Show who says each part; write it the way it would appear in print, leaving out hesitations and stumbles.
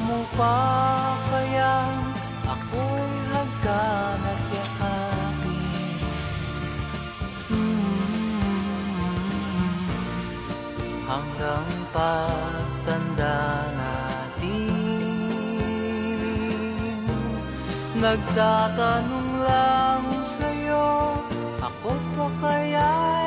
Speaker 1: mo pa kaya ako'y hagkan at yakapin? Hanggang pagtanda natin, nagtatanong lang sa'yo, ako pa kaya